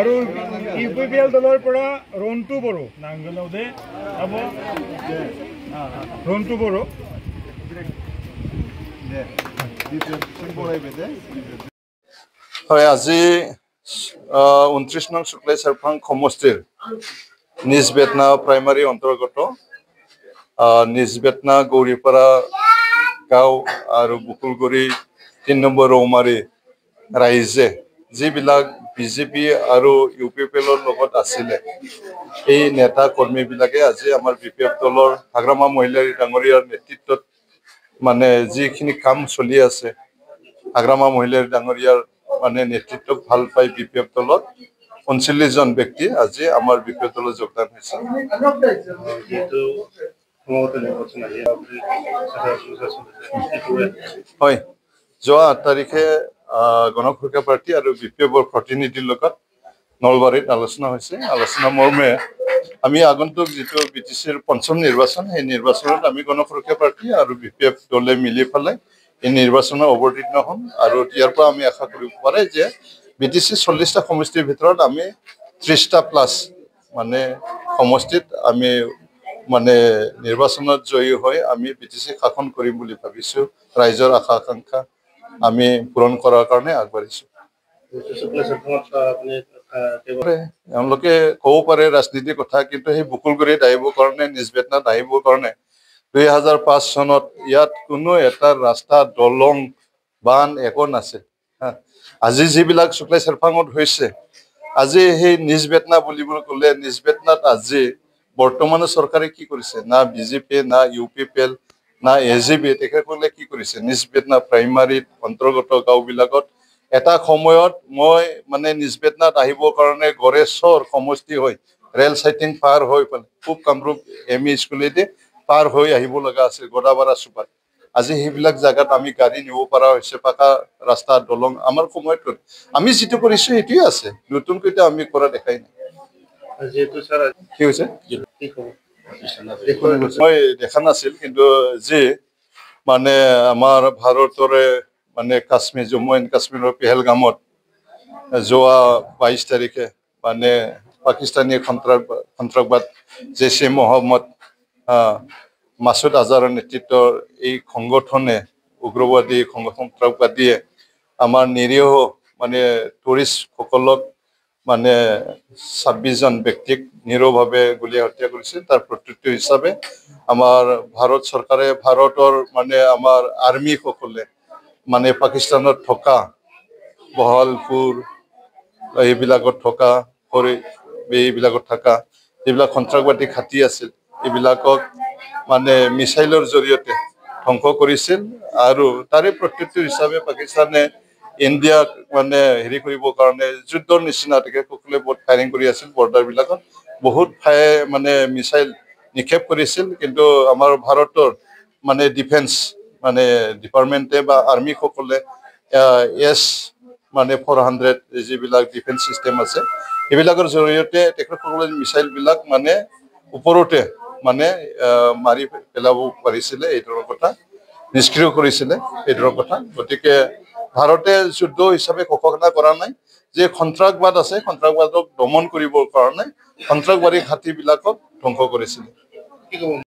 আৰু ইউপিপিএল দলৰ পৰা ৰন্টু বড়ো নাংগলদে হ'ব ৰন্টু বড়ো হয় আজি 29 নং শুক্লাই চাৰফাং সমষ্টিৰ নিজ বেতনা প্ৰাইমাৰী অন্তৰ্গত নিজ বেতনা গৌৰীপাৰা গাঁও আৰু বুকুলগুৰি 3 নম্বৰ ৰৌমাৰী ৰাইজে যিবিলাক বিজেপি আৰু ইউপিপিএলৰ লগত আছিলে এই নেতা কৰ্মীবিলাকে আজি আমাৰ বিপিএফ দলৰ হাগ্ৰামা মহিলাৰী ডাঙৰীয়াৰ নেতৃত্বত মানে যিখিনি কাম চলি আছে হাগ্ৰামা মহিলাৰী ডাঙৰীয়াৰ মানে নেতৃত্বক ভাল পাই বিপিএফ দলত 39 জন ব্যক্তি আজি আমাৰ বিপিএফ দলত যোগদান হৈছে হয় যোৱা 8 তাৰিখে গণ সুৰক্ষা পাৰ্টি আৰু বিপিএফৰ প্ৰতিনিধিৰ লগত নলবাৰীত আলোচনা হৈছে আলোচনা মৰ্মে আমি আগন্তুক যেটো বিটিসিৰ পঞ্চম নিৰ্বাচন এই নিৰ্বাচনত আমি গণ সুৰক্ষা পাৰ্টি আৰু বিপিএফ দলে মিলি ফেলাই এই নিৰ্বাচনৰ অৱতীৰ্ণ হ'ম আৰু ইয়াৰ পৰা আমি আশা কৰিব পাৰে যে বিটিসি 40টা সমষ্টিৰ ভিতৰত আমি 30টা প্লাস মানে সমষ্টিত আমি মানে নিৰ্বাচনত জয়ী হৈ আমি বিটিসি শাসন কৰিম বুলি ভাবিছো ৰাইজৰ আশা আকাংক্ষা আমি পূৰণ কৰাৰ কাৰণে আগবাঢ়িছো তেওঁলোকে ক'ব পাৰে ৰাজনীতিৰ কথা কিন্তু সেই বুকুলগুৰিত আহিবৰ কাৰণে নিজ বেতনাত আহিবৰ কাৰণে 2005 চনত ইয়াত কোনো এটা ৰাস্তা দলং বান একো নাছিল আজি যিবিলাক শুক্লাই চাৰফাঙত হৈছে আজি সেই নিজ বেতনা বুলিবলৈ ক'লে নিজ বেতনাত আজি বৰ্তমানৰ চৰকাৰে কি কৰিছে না বিজেপি না ইউপিপিএল না এজিবি তেখেতসকলে কি কৰিছে নিজ বেতনা প্ৰাইমাৰীত অন্তৰ্গত গাঁওবিলাকত এটা সময়ত মই মানে নিজ বেতনাত আহিবৰ কাৰণে গড়েশ্বৰ সমষ্টি হৈ ৰেল সাইটিং পাৰ হৈ পূব কামৰূপ এমই স্কুলেদি পাৰ হৈ আহিব লগা আছে গদাবাৰা সুপাত আজি সেইবিলাক জায়গাত আমি গাড়ী নিব পৰা হৈছে পাকা ৰাস্তা দলং আমাৰ সময়ত আমি যেটো কৰিছো এটোই আছে নতুনকৈ আমি কৰা দেখাই নাই যেটো স্যাৰ কি হৈছে মই দেখা নাছিল কিন্তু যে মানে আমাৰ ভাৰতৰে মানে কাশ্মীৰ জম্মু এণ্ড কাশ্মীৰৰ পেহেলগামত যোৱা 22 তাৰিখে মানে পাকিস্তানী সন্ত্ৰাসবাদ জেইছে মোহাম্মদ মাসুদ আজহাৰৰ নেতৃত্বৰ এই সংগঠনে উগ্ৰবাদী সন্ত্ৰাসবাদীয়ে আমাৰ নিৰীহ মানে টুৰিষ্ট সকলক মানে 26 জন ব্যক্তিক নিৰভাৱে গুলি হত্যা কৰিছে তাৰ প্ৰত্যুত্তৰ হিচাপে আমাৰ ভাৰত চৰকাৰে ভাৰতৰ মানে আমাৰ আৰ্মি সকলে মানে পাকিস্তানত থকা বহলপুৰ এইবিলাকত থকা কৰি এইবিলাকত থকা এইবিলাক সন্ত্ৰাসবাদী ঘাটি আছিল এইবিলাকক মানে মিসাইলৰ জৰিয়তে ধ্বংস কৰিছিল আৰু তাৰে প্ৰত্যুত্তৰ হিচাপে পাকিস্তানে ইণ্ডিয়াক মানে হেৰি কৰিবৰ কাৰণে যুদ্ধৰ নিচিনা তেখেতসকলে বহুত ফায়াৰিং কৰি আছিল বৰ্ডাৰ বিলাকত বহুত মানে মিসাইল নিক্ষেপ কৰিছিল কিন্তু আমাৰ ভাৰতৰ মানে ডিফেন্স মানে ডিপাৰ্টমেন্টে বা আৰ্মি সকলে এস মানে 400 যিবিলাক ডিফেন্স সিস্টেম আছে এইবিলাকৰ জৰিয়তে তেখেতসকলে মিসাইল বিলাক মানে ওপৰতে মানে মাৰি পেলাব পাৰিছিলে এইটোৰ কথা নিষ্ক্ৰিয় কৰিছিলে এইটোৰ কথা গতিকে ভাৰতে যুদ্ধ হিচাপে ঘোষণা কৰা নাই যে সন্ত্ৰাসবাদ আছে সন্ত্ৰাসবাদক দমন কৰিবৰ কাৰণে সন্ত্ৰাসবাদী ঘাটিবিলাকক ধ্বংস কৰিছিল